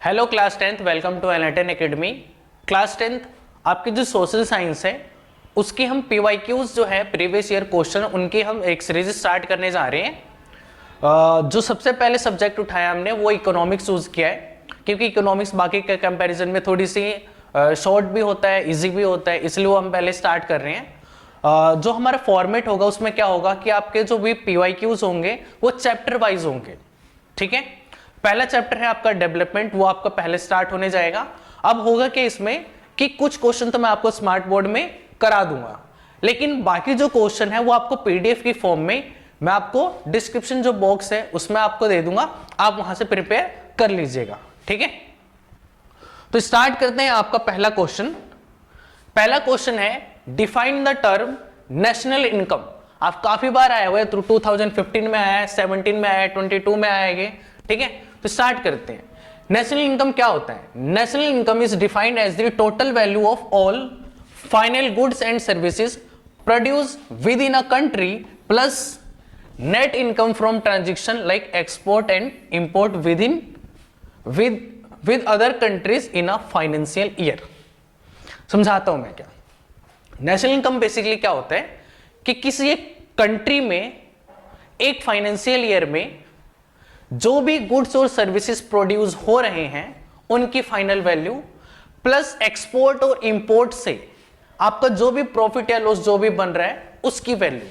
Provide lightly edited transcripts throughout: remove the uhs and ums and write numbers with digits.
Hello class 10th, welcome to एनएटन academy. Class 10th आपकी जो सोशल साइंस है उसकी हम PYQs जो है प्रीवियस ईयर क्वेश्चन उनकी हम एक सीरीज स्टार्ट करने जा रहे हैं। जो सबसे पहले सब्जेक्ट उठाया हमने वो इकोनॉमिक्स यूज किया है, क्योंकि इकोनॉमिक्स बाकी के कंपैरिजन में थोड़ी सी शॉर्ट भी होता है, इजी भी होता है, इसलिए वो हम पहले स्टार्ट कर रहे हैं। जो हमारा फॉर्मेट होगा उसमें क्या होगा कि आपके जो भी PYQs होंगे वो चैप्टर वाइज होंगे। ठीक है, पहला चैप्टर है आपका डेवलपमेंट, वो आपका पहले स्टार्ट होने जाएगा। अब होगा कि इसमें कि कुछ क्वेश्चन तो मैं आपको स्मार्ट बोर्ड में करा दूंगा, लेकिन बाकी जो क्वेश्चन है वो आपको PDF की फॉर्म में मैं आपको डिस्क्रिप्शन जो बॉक्स है उसमें आपको दे दूंगा, आप वहां से प्रिपेयर कर लीजिएगा। ठीक है, तो स्टार्ट करते हैं। आपका पहला क्वेश्चन है define the term national income. आप काफी बार आए हुए, 2015 में आया है, 17 में आया है, 22 में आएंगे। ठीक है, तो स्टार्ट करते हैं। नेशनल इनकम क्या होता है? National income is defined as the total value of all final goods and services produce within a country plus net income from transaction like export and import with other countries in a financial year. समझाता हूं मैं क्या। National income basically क्या होता है कि किसी एक कंट्री में एक फाइनेंशियल ईयर में जो भी गुड्स और सर्विसेज प्रोड्यूस हो रहे हैं उनकी फाइनल वैल्यू प्लस एक्सपोर्ट और इंपोर्ट से आपका जो भी प्रॉफिट या लॉस जो भी बन रहा है उसकी वैल्यू,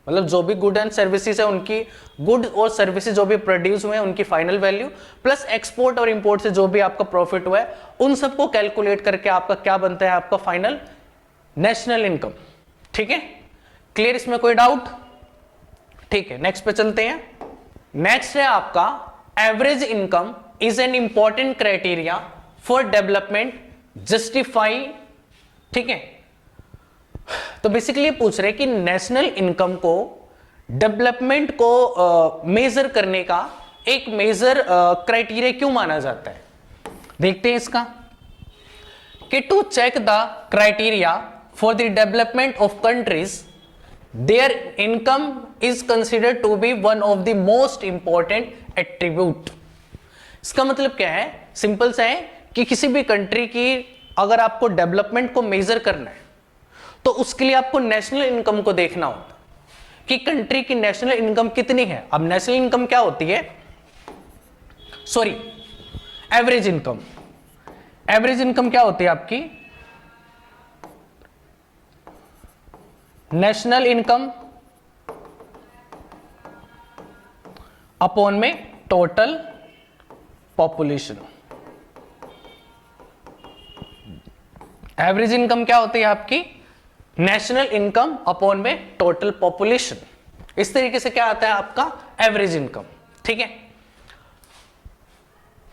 मतलब जो भी गुड एंड सर्विसेज है उनकी, गुड और सर्विसेज जो भी प्रोड्यूस हुए हैं उनकी फाइनल वैल्यू प्लस एक्सपोर्ट और इंपोर्ट से जो भी आपका प्रॉफिट हुआ है उन सबको कैलकुलेट करके आपका क्या बनता है, आपका फाइनल नेशनल इनकम। ठीक है, क्लियर? इसमें कोई डाउट? ठीक है, नेक्स्ट पे चलते हैं। नेक्स्ट है आपका average income is an important criteria for development justify. ठीक है, तो बेसिकली पूछ रहे कि नेशनल इनकम को डेवलपमेंट को मेजर करने का एक मेजर क्राइटेरिया क्यों माना जाता है। देखते हैं इसका कि to check the criteria for the development of countries their income is considered to be one of the most important attribute। इसका मतलब क्या है? सिंपल सा है कि किसी भी कंट्री की अगर आपको डेवलपमेंट को मेजर करना है तो उसके लिए आपको नेशनल इनकम को देखना होता है कि कंट्री की नेशनल इनकम कितनी है। अब नेशनल इनकम क्या होती है? Sorry, average income. Average income क्या होती है आपकी? नेशनल इनकम अपॉन में टोटल पॉपुलेशन। एवरेज इनकम क्या होती है आपकी? नेशनल इनकम अपॉन में टोटल पॉपुलेशन। इस तरीके से क्या आता है आपका एवरेज इनकम। ठीक है,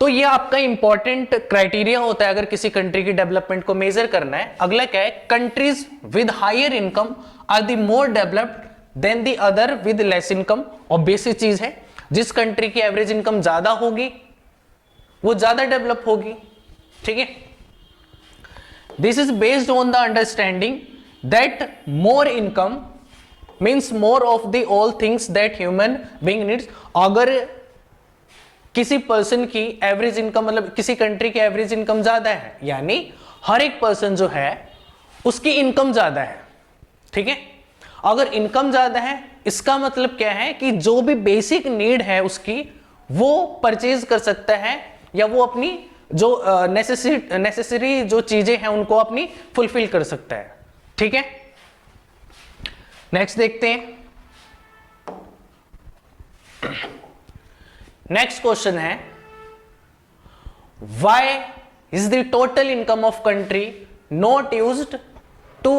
तो ये आपका इंपॉर्टेंट क्राइटेरिया होता है अगर किसी कंट्री की डेवलपमेंट को मेजर करना है। अगला क्या है? Countries with higher income are the more developed than the other with less income. Obvious चीज है, जिस कंट्री की एवरेज इनकम ज्यादा होगी वो ज्यादा डेवलप होगी। ठीक है, this is based on the understanding that more income means more of the all things that human being needs. अगर किसी पर्सन की एवरेज इनकम, मतलब किसी कंट्री की एवरेज इनकम ज्यादा है, यानी हर एक पर्सन जो है उसकी इनकम ज्यादा है। ठीक है, अगर इनकम ज्यादा है इसका मतलब क्या है कि जो भी बेसिक नीड है उसकी वो परचेज कर सकता है, या वो अपनी जो नेसेसरी जो चीजें हैं उनको अपनी फुलफिल कर सकता है। ठीक है, नेक्स्ट देखते हैं। नेक्स्ट क्वेश्चन है why is the total income of country not used to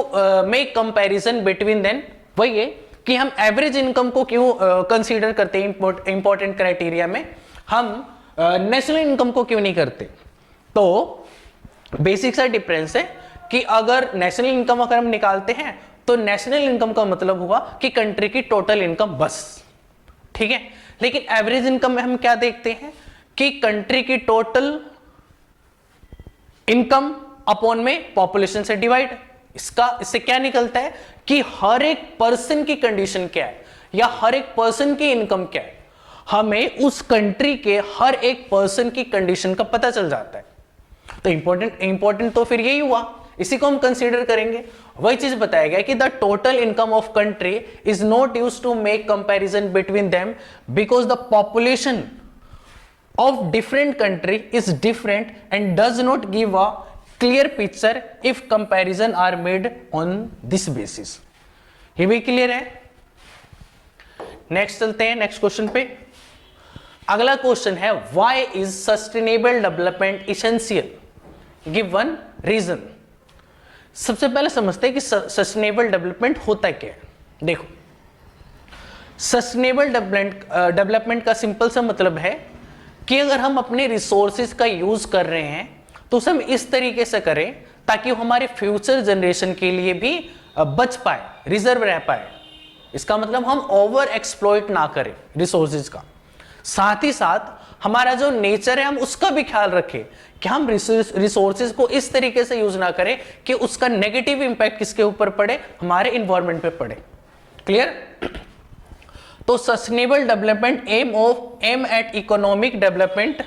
make comparison between then. वही है कि हम एवरेज इनकम को क्यों कंसीडर करते हैं इंपॉर्टेंट क्राइटेरिया में, हम नेशनल इनकम को क्यों नहीं करते। तो बेसिक सा डिफरेंस है कि अगर नेशनल इनकम अगर हम निकालते हैं तो नेशनल इनकम का मतलब हुआ कि कंट्री की टोटल इनकम बस। ठीक है, लेकिन एवरेज इनकम में हम क्या देखते हैं कि कंट्री की टोटल इनकम अपॉन में पॉपुलेशन से डिवाइड। इससे क्या निकलता है कि हर एक पर्सन की कंडीशन क्या है या हर एक पर्सन की इनकम क्या है। हमें उस कंट्री के हर एक पर्सन की कंडीशन का पता चल जाता है। तो इंपॉर्टेंट तो फिर यही हुआ, इसी को हम कंसीडर करेंगे। वही चीज बताया गया कि the total income of country is not used to make comparison between them because the population of different country is different and does not give a clear picture if comparison are made on this basis। ये भी clear है। Next चलते हैं next question पे। अगला question है why is sustainable development essential, give one reason. सबसे पहले समझते हैं कि सस्टेनेबल डेवलपमेंट होता क्या है। देखो, सस्टेनेबल डेवलपमेंट का सिंपल सा मतलब है कि अगर हम अपने रिसोर्सेज का यूज कर रहे हैं तो उसे हम इस तरीके से करें ताकि वो हमारे फ्यूचर जनरेशन के लिए भी बच पाए, रिजर्व रह पाए। इसका मतलब हम ओवर एक्सप्लॉइट ना करें रिसोर्सेज का, साथ ही साथ हमारा जो नेचर है हम उसका भी ख्याल रखें कि हम रिसोर्सेज को इस तरीके से यूज ना करें कि उसका नेगेटिव इंपैक्ट किसके ऊपर पड़े, हमारे इन्वायरमेंट पे पड़े। क्लियर? तो sustainable development aim at economic development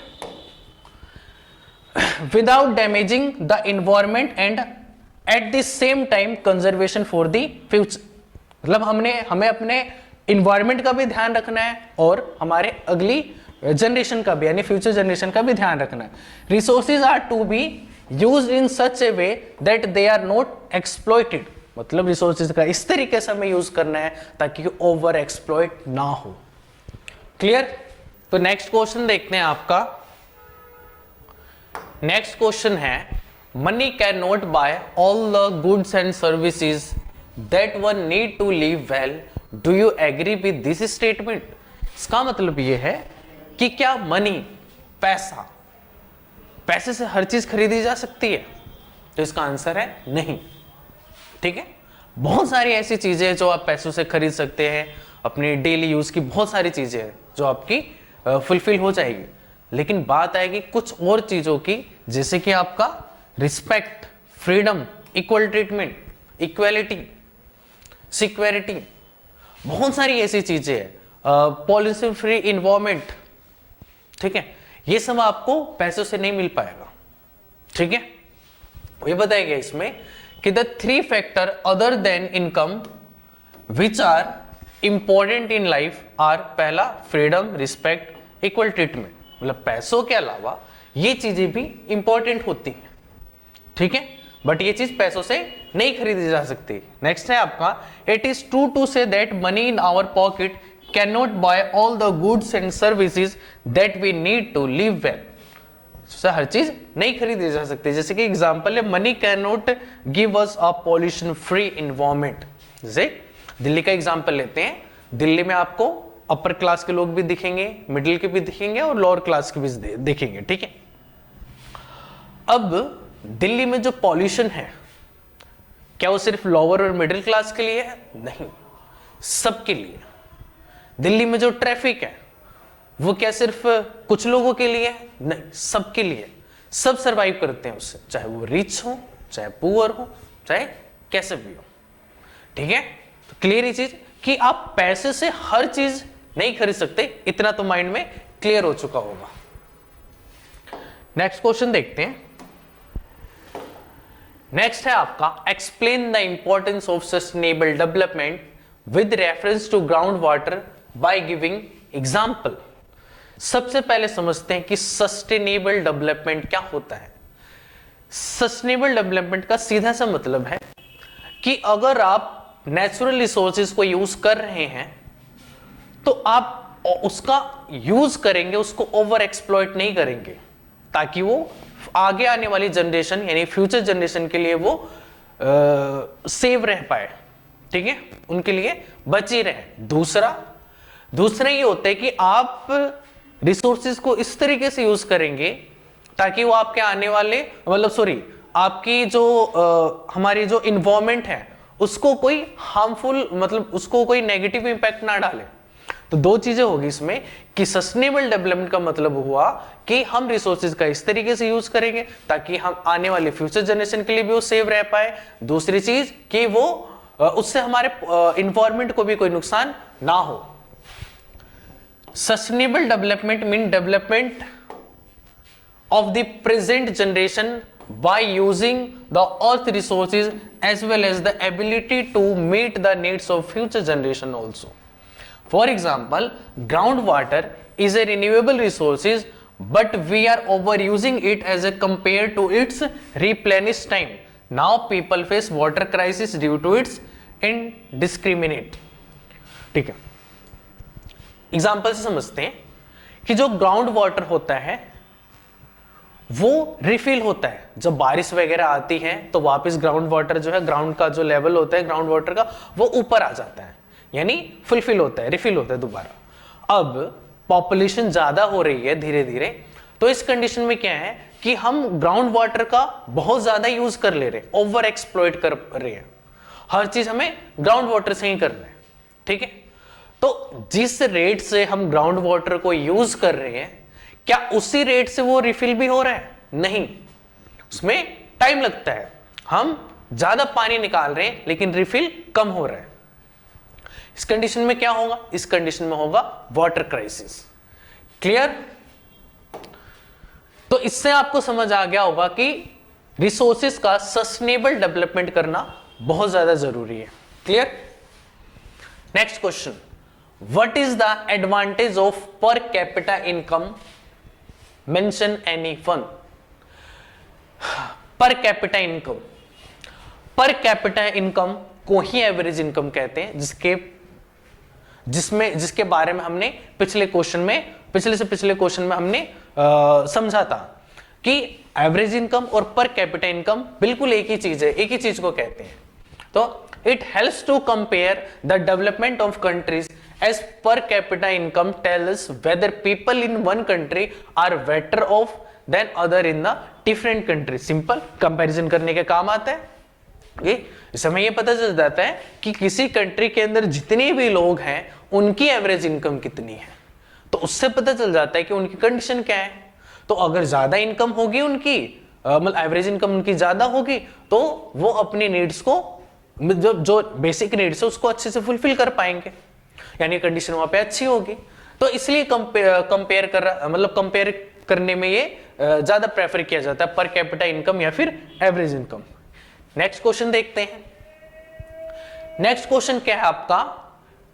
without damaging the environment and at the same time conservation for the future. मतलब हमें अपने इन्वायरमेंट का भी ध्यान रखना है और हमारे अगली जनरेशन का भी, यानी फ्यूचर जनरेशन का भी ध्यान रखना है। Resources are to be used in such a way that they are not exploited. मतलब रिसोर्सेज का इस तरीके से हमें यूज करना है ताकि ओवर एक्सप्लॉइट ना हो। क्लियर? तो नेक्स्ट क्वेश्चन देखते हैं आपका। नेक्स्ट क्वेश्चन है money can not buy all the goods and services that one need to live well, do you agree with this statement? इसका मतलब यह है कि क्या मनी, पैसे से हर चीज खरीदी जा सकती है? तो इसका आंसर है नहीं। ठीक है, बहुत सारी ऐसी चीजें हैं जो आप पैसों से खरीद सकते हैं, अपनी डेली यूज की बहुत सारी चीजें हैं जो आपकी फुलफिल हो जाएगी, लेकिन बात आएगी कुछ और चीजों की, जैसे कि आपका respect, freedom, equal treatment, equality, security, बहुत सारी ऐसी चीजें हैं, पॉल्यूशन फ्री इन्वायरमेंट। ठीक है, ये सब आपको पैसों से नहीं मिल पाएगा। ठीक है, ये बताया गया इसमें कि the three factor other than income which are important in life are, पहला फ्रीडम, रिस्पेक्ट, इक्वल ट्रीटमेंट। मतलब पैसों के अलावा ये चीजें भी इंपॉर्टेंट होती हैं। ठीक है, बट ये चीज पैसों से नहीं खरीदी जा सकती। नेक्स्ट है आपका, it is true to say that money in our pocket can not buy all the goods and services that we need to live well. हर चीज नहीं खरीदी जा सकती। जैसे कि एग्जांपल है, money can not give us a pollution free environment. जैसे दिल्ली का एग्जांपल लेते हैं, दिल्ली में आपको अपर क्लास के लोग भी दिखेंगे, मिडिल के भी दिखेंगे और लोअर क्लास के भी दिखेंगे। ठीक है, अब दिल्ली में जो पॉल्यूशन है क्या वो सिर्फ लोअर और मिडिल क्लास के लिए है? नहीं, सबके लिए। दिल्ली में जो ट्रैफिक है वो क्या सिर्फ कुछ लोगों के लिए है? नहीं, सबके लिए। सब सरवाइव करते हैं उससे, चाहे वो रिच हो, चाहे पुअर हो, चाहे कैसे भी हो। ठीक है, तो क्लियर ये चीज कि आप पैसे से हर चीज नहीं खरीद सकते, इतना तो माइंड में क्लियर हो चुका होगा। नेक्स्ट क्वेश्चन देखते हैं। नेक्स्ट है आपका, explain the importance of sustainable development with reference to ground water by giving example. सबसे पहले समझते हैं कि सस्टेनेबल डेवलपमेंट क्या होता है। सस्टेनेबल डेवलपमेंट का सीधा सा मतलब है कि अगर आप नेचुरल रिसोर्सेज को यूज कर रहे हैं तो आप उसका यूज करेंगे, उसको ओवर एक्सप्लॉइट नहीं करेंगे, ताकि वो आगे आने वाली जनरेशन यानी फ्यूचर जनरेशन के लिए वो सेव रह पाए। ठीक है, उनके लिए बची रहे। दूसरा ये होता है कि आप रिसोर्सेज को इस तरीके से यूज करेंगे ताकि वो आपके आने वाले आपकी जो हमारी जो इन्वायरमेंट है उसको कोई हार्मफुल, मतलब उसको कोई नेगेटिव इंपैक्ट ना डाले। तो दो चीजें होगी इसमें कि सस्टेनेबल डेवलपमेंट का मतलब हुआ कि हम रिसोर्सेज का इस तरीके से यूज करेंगे ताकि हम आने वाले फ्यूचर जनरेशन के लिए भी वो सेव रह पाए। दूसरी चीज कि वो उससे हमारे इन्वायरमेंट को भी कोई नुकसान ना हो। Sustainable development mean development of the present generation by using the earth resources as well as the ability to meet the needs of future generation also. For example, groundwater is a renewable resources, but we are overusing it as a compared to its replenish time. Now people face water crisis due to its indiscriminate. ठीक है, example से समझते हैं कि जो ground water होता है वो रिफिल होता है। जब बारिश वगैरह आती है तो वापस ग्राउंड वाटर जो है, ग्राउंड का जो लेवल होता है ग्राउंड वाटर का, वो ऊपर आ जाता है, यानी फुलफिल होता है, रिफिल होता है दोबारा। अब पॉपुलेशन ज्यादा हो रही है धीरे धीरे, तो इस कंडीशन में क्या है कि हम ग्राउंड वाटर का बहुत ज्यादा यूज कर ले रहे हैं, ओवर एक्सप्लॉइट कर रहे हैं, हर चीज हमें ग्राउंड वाटर से ही करना है। ठीक है, तो जिस रेट से हम ग्राउंड वाटर को यूज कर रहे हैं, क्या उसी रेट से वो रिफिल भी हो रहा है? नहीं, उसमें टाइम लगता है। हम ज्यादा पानी निकाल रहे हैं लेकिन रिफिल कम हो रहा है। इस कंडीशन में क्या होगा? इस कंडीशन में होगा वाटर क्राइसिस। क्लियर? तो इससे आपको समझ आ गया होगा कि रिसोर्सेज का सस्टेनेबल डेवलपमेंट करना बहुत ज्यादा जरूरी है। Clear? Next question, what is the advantage of पर capita income? Mention any one. पर कैपिटा इनकम, पर कैपिटा इनकम को ही एवरेज इनकम कहते हैं, जिसके बारे में हमने पिछले से पिछले क्वेश्चन में हमने समझा था कि एवरेज इनकम और पर कैपिटा इनकम बिल्कुल एक ही चीज है, एक ही चीज को कहते हैं। तो it helps to compare the development of countries as per capita income tells whether people in one country are better off than other in the different countries. Simple comparison करने के काम आता है। इस समय ये पता चल जाता है कि किसी कंट्री के अंदर जितने भी लोग हैं उनकी एवरेज इनकम कितनी है, तो उससे पता चल जाता है कि उनकी कंडीशन क्या है। तो अगर ज्यादा इनकम होगी उनकी, मतलब एवरेज इनकम उनकी ज्यादा होगी, तो वो अपनी नीड्स को, जो बेसिक नीड्स है उसको अच्छे से फुलफिल कर पाएंगे, यानी कंडीशन वहां पे अच्छी होगी। तो इसलिए कंपेयर करने में ये ज्यादा प्रेफर किया जाता है, पर कैपिटा इनकम या फिर एवरेज इनकम। नेक्स्ट क्वेश्चन देखते हैं। नेक्स्ट क्वेश्चन क्या है आपका?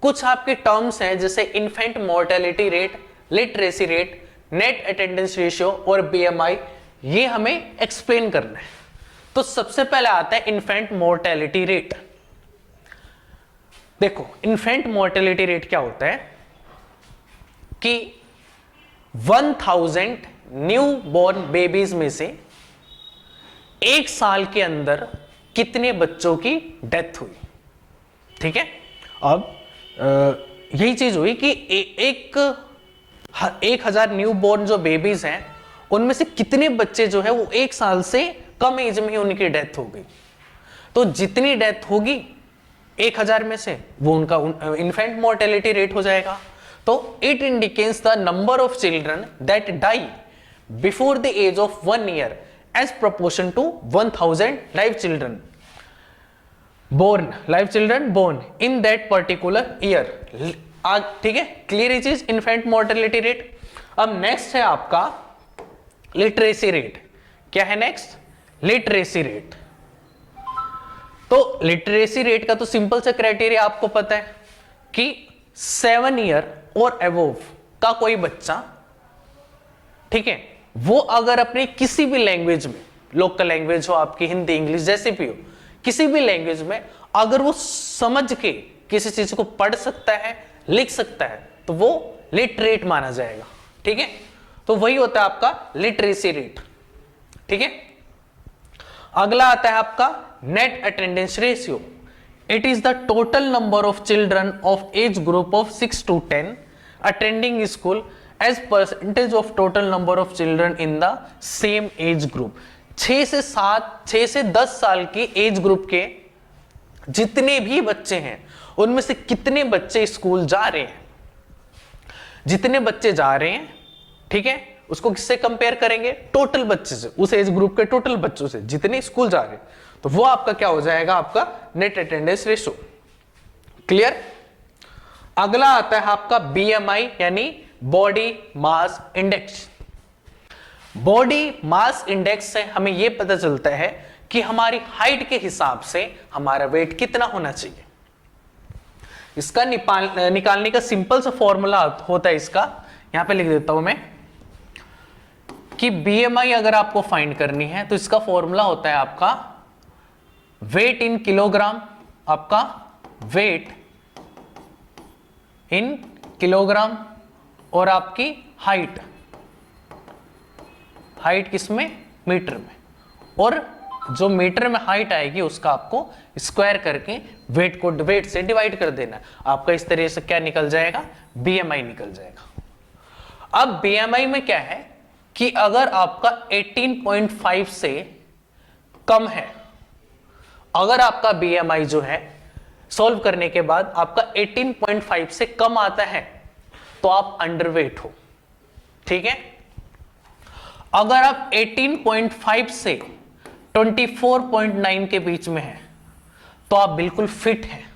कुछ आपके टर्म्स हैं जैसे infant mortality rate, literacy rate, net attendance ratio और बीएमआई, ये हमें एक्सप्लेन करना है। तो सबसे पहले आता है इन्फेंट मोर्टेलिटी रेट। देखो, इन्फेंट मोर्टेलिटी रेट क्या होता है कि 1000 न्यू बॉर्न बेबीज में से एक साल के अंदर कितने बच्चों की डेथ हुई। ठीक है, अब यही चीज हुई कि 1000 न्यू बॉर्न जो बेबीज हैं उनमें से कितने बच्चे जो है वो एक साल से कम एज में ही उनकी डेथ हो गई। तो जितनी डेथ होगी 1000 में से, वो उनका इन्फेंट मोर्टेलिटी रेट हो जाएगा। तो it indicates the number of children that die before the age of 1 year as proportion to 1000 live children born in that particular year. ठीक है, क्लियर ये चीज, इन्फेंट मोर्टेलिटी रेट। अब नेक्स्ट है आपका लिटरेसी रेट। क्या है नेक्स्ट? Literacy rate. तो लिटरेसी रेट का तो सिंपल सा क्राइटेरिया आपको पता है कि 7 ईयर और अबोव का कोई बच्चा, ठीक है, वो अगर अपने किसी भी लैंग्वेज में, लोकल लैंग्वेज हो आपकी, हिंदी इंग्लिश जैसे भी हो, किसी भी लैंग्वेज में अगर वो समझ के किसी चीज को पढ़ सकता है, लिख सकता है, तो वो लिटरेट माना जाएगा। ठीक है, तो वही होता है आपका लिटरेसी रेट। ठीक है, अगला आता है आपका net attendance ratio. It is the total number of children of age group of 6 to 10 attending school as percentage of total number of children in the same age group. 6 से 10 साल की age group के जितने भी बच्चे हैं उनमें से कितने बच्चे स्कूल जा रहे हैं, जितने बच्चे जा रहे हैं, ठीक है, उसको किससे कंपेयर करेंगे? टोटल बच्चे से, उस एज ग्रुप के टोटल बच्चों से जितने स्कूल जा रहे हैं, तो वो आपका क्या हो जाएगा? आपका नेट अटेंडेंस रेशियो। क्लियर? अगला आता है आपका बीएमआई यानी body mass index. Body mass index से हमें यह पता चलता है कि हमारी हाइट के हिसाब से हमारा वेट कितना होना चाहिए। इसका निकालने का सिंपल सा फॉर्मूला होता है इसका, यहां पे लिख देता हूं मैं कि बीएमआई अगर आपको फाइंड करनी है तो इसका फॉर्मूला होता है आपका वेट इन किलोग्राम, आपका वेट इन किलोग्राम और आपकी हाइट, हाइट किसमें, मीटर में, और जो मीटर में हाइट आएगी उसका आपको स्क्वायर करके वेट को वेट से डिवाइड कर देना। आपका इस तरह से क्या निकल जाएगा, बीएमआई निकल जाएगा। अब बीएमआई में क्या है कि अगर आपका 18.5 से कम है, अगर आपका बीएमआई जो है सॉल्व करने के बाद आपका 18.5 से कम आता है तो आप अंडरवेट हो, ठीक है। अगर आप 18.5 से 24.9 के बीच में है तो आप बिल्कुल फिट हैं,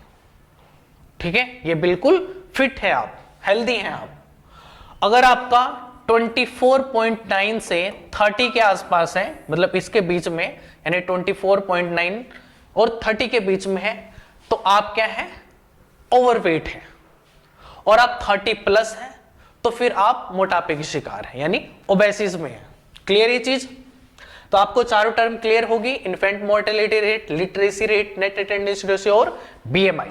ठीक है, ये बिल्कुल फिट है, आप हेल्दी हैं आप। अगर आपका 24.9 से 30 के आसपास है, मतलब इसके बीच में, यानी 24.9 और 30 के बीच में है, तो आप क्या है, ओवरवेट है। और आप 30 प्लस है तो फिर आप मोटापे की शिकार है, यानी ओबेसिस में है। क्लियर ये चीज? तो आपको चारों टर्म क्लियर होगी, infant mortality rate, literacy rate, net attendance ratio और बीएमआई।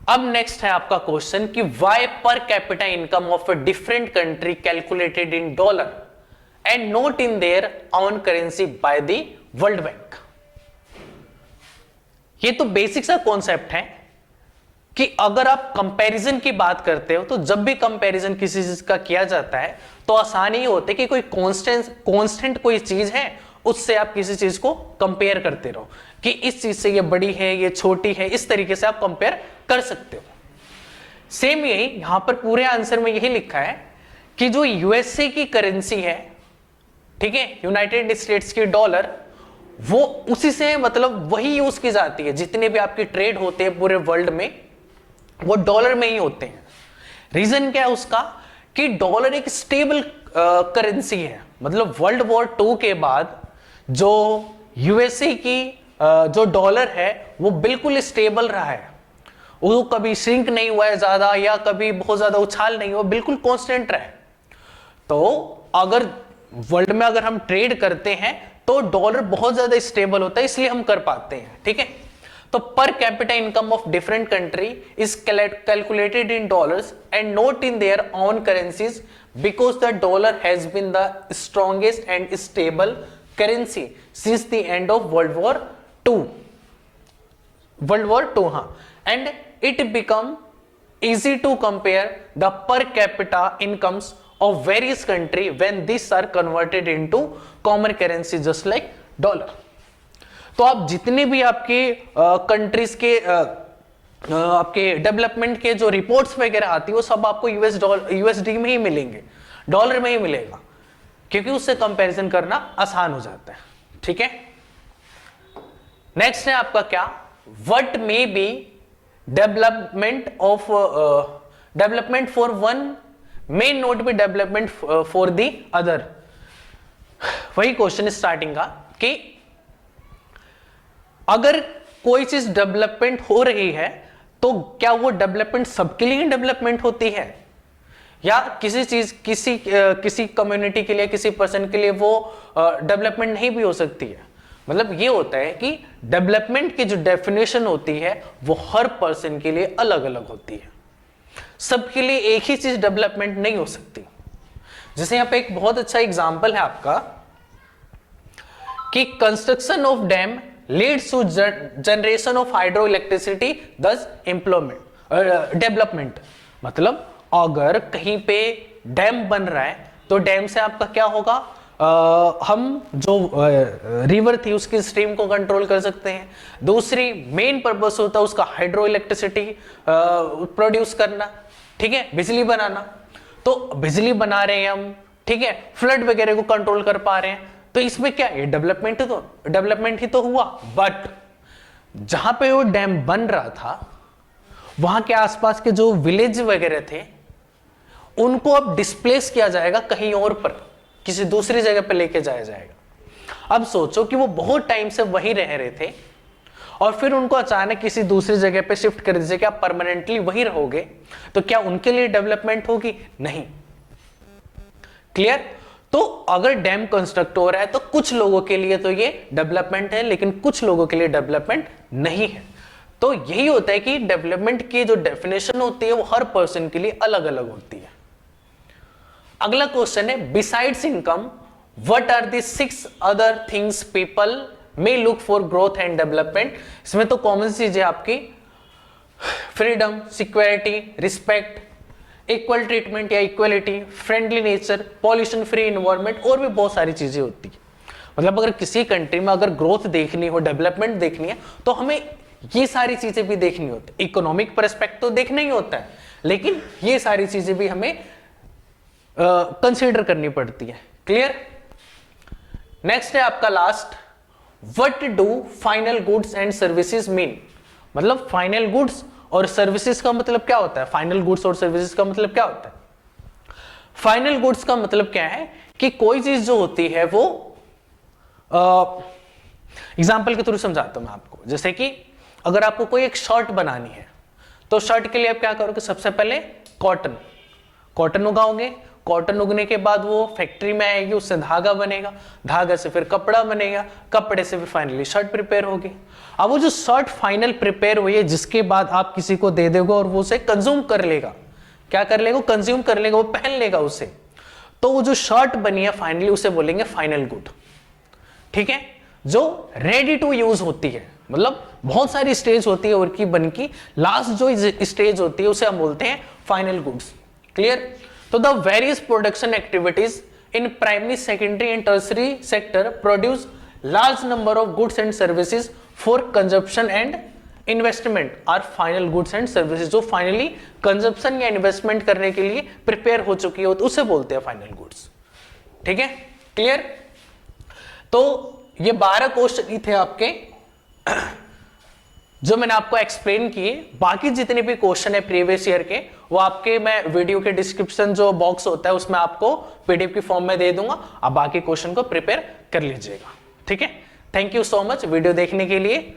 अब नेक्स्ट है आपका क्वेश्चन कि why per capita income of a different country calculated in dollar and not in their own currency by the world bank. ये तो basic सा concept है कि अगर आप कंपैरिजन की बात करते हो तो जब भी कंपैरिजन किसी चीज का किया जाता है तो आसानी ये होती है कि कोई कांस्टेंट कोई चीज है उससे आप किसी चीज को कंपेयर करते रहो कि इस चीज से ये बड़ी है, ये छोटी है, इस तरीके से आप कंपेयर कर सकते हो। सेम यही यहां पर पूरे आंसर में यही लिखा है कि जो यूएसए की करेंसी है, ठीक है, यूनाइटेड स्टेट्स की डॉलर, वो उसी से मतलब वही यूज की जाती है। जितने भी आपके ट्रेड होते हैं पूरे वर्ल्ड में वो डॉलर में ही होते हैं। रीजन क्या है उसका कि डॉलर एक स्टेबल करेंसी है। मतलब वर्ल्ड वॉर 2 के बाद जो यूएसए की जो डॉलर है वो बिल्कुल स्टेबल रहा है, वो कभी श्रिंक नहीं हुआ है ज्यादा या कभी बहुत ज्यादा उछाल नहीं हुआ, बिल्कुल कांस्टेंट रहा है। तो अगर वर्ल्ड में अगर हम ट्रेड करते हैं तो डॉलर बहुत ज्यादा स्टेबल होता है, इसलिए हम कर पाते हैं, ठीक है। तो per capita income of different country is calculated in dollars and not in their own currencies because the dollar has been the strongest and stable currency since the end of world war 2, हाँ, and it become easy to compare the per capita incomes of various country when these are converted into common currency just like dollar। तो आप जितने भी आपके countries के आपके development के जो रिपोर्ट्स वगैरह आती है वो सब आपको यूएसडी में ही मिलेंगे, डॉलर में ही मिलेगा, क्योंकि उससे कंपैरिजन करना आसान हो जाता है, ठीक है। नेक्स्ट है आपका क्या, what may be development for one may not be development for the other। वही क्वेश्चन स्टार्टिंग का कि अगर कोई चीज डेवलपमेंट हो रही है तो क्या वो डेवलपमेंट सबके लिए डेवलपमेंट होती है या किसी चीज किसी कम्युनिटी के लिए, किसी पर्सन के लिए वो डेवलपमेंट नहीं भी हो सकती है। मतलब ये होता है कि डेवलपमेंट की जो डेफिनेशन होती है वो हर पर्सन के लिए अलग अलग होती है, सबके लिए एक ही चीज डेवलपमेंट नहीं हो सकती। जैसे यहां पे एक बहुत अच्छा एग्जांपल है आपका कि construction of dam leads to generation of hydro electricity thus employment development. मतलब अगर कहीं पे डैम बन रहा है तो डैम से आपका क्या होगा, हम जो रिवर थी उसकी स्ट्रीम को कंट्रोल कर सकते हैं। दूसरी मेन पर्पस होता है उसका हाइड्रो इलेक्ट्रिसिटी प्रोड्यूस करना, ठीक है, बिजली बनाना। तो बिजली बना रहे हैं हम, ठीक है, फ्लड वगैरह को कंट्रोल कर पा रहे हैं, तो इसमें क्या है, डेवलपमेंट ही तो हुआ। बट जहां पे वो डैम बन रहा था वहां के आसपास के जो विलेज वगैरह थे उनको अब डिस्प्लेस किया जाएगा कहीं और पर, किसी दूसरी जगह पर लेके जाया जाएगा। अब सोचो कि वो बहुत टाइम से वहीं रह रहे थे और फिर उनको अचानक किसी दूसरी जगह पे शिफ्ट कर दीजिए कि आप परमानेंटली वहीं रहोगे, तो क्या उनके लिए डेवलपमेंट होगी? नहीं। क्लियर? तो अगर डैम कंस्ट्रक्ट हो रहा है तो कुछ लोगों के लिए तो ये डेवलपमेंट है, लेकिन कुछ लोगों के लिए डेवलपमेंट नहीं है। तो यही होता है कि डेवलपमेंट की जो डेफिनेशन होती है वो हर पर्सन के लिए अलग अलग होती है। अगला क्वेश्चन है, besides income what are the 6 other things people may look for growth and development. इसमें तो कॉमन चीज है आपकी freedom, security, respect, equal treatment या equality, friendly nature, pollution free environment, और भी बहुत सारी चीजें होती है। मतलब अगर किसी कंट्री में अगर ग्रोथ देखनी हो, डेवलपमेंट देखनी है, तो हमें ये सारी चीजें भी देखनी होती है। इकोनॉमिक पर्सपेक्ट तो देखना ही होता है, लेकिन ये सारी चीजें भी हमें कंसीडर करनी पड़ती है। क्लियर? नेक्स्ट है आपका last, what do final goods and services mean. मतलब फाइनल गुड्स और सर्विसेज का मतलब क्या होता है? फाइनल गुड्स और सर्विसेज का मतलब क्या होता है? फाइनल गुड्स का मतलब क्या है कि कोई चीज जो होती है वो एग्जाम्पल के थ्रू समझाता हूं मैं आपको। जैसे कि अगर आपको कोई एक शर्ट बनानी है, तो शर्ट के लिए आप क्या करोगे? सबसे पहले कॉटन उगाओगे, कॉटन उगने के बाद वो फैक्ट्री में आएगी, उससे धागा बनेगा, धागा से फिर कपड़ा बनेगा, कपड़े से फिर फाइनली शर्ट प्रिपेयर होगी। अब वो जो शर्ट फाइनल प्रिपेयर हुई है, जिसके बाद आप किसी को दे दोगे और वो उसे कंज्यूम कर लेगा, क्या कर लेगा? कंज्यूम कर लेगा, वो पहन लेगा उसे, तो वो जो शर्ट बनी है फाइनली उसे बोलेंगे फाइनल गुड। ठीक है? जो रेडी टू यूज होती है, मतलब बहुत सारी स्टेज होती है उनकी बन की, लास्ट जो स्टेज होती है उसे हम बोलते हैं फाइनल गुड्स। क्लियर? तो the various production activities in primary, secondary and tertiary sector produce large number of goods and services for consumption and investment are final goods and services. जो finally consumption या investment करने के लिए prepare हो चुकी हो तो उसे बोलते हैं फाइनल गुड्स। ठीक है? क्लियर? तो ये 12 क्वेश्चन ही थे आपके जो मैंने आपको एक्सप्लेन किए। बाकी जितने भी क्वेश्चन है प्रीवियस ईयर के, वो आपके मैं वीडियो के डिस्क्रिप्शन जो बॉक्स होता है उसमें आपको पीडीएफ की फॉर्म में दे दूंगा। आप बाकी क्वेश्चन को प्रिपेयर कर लीजिएगा। ठीक है? Thank you so much video देखने के लिए।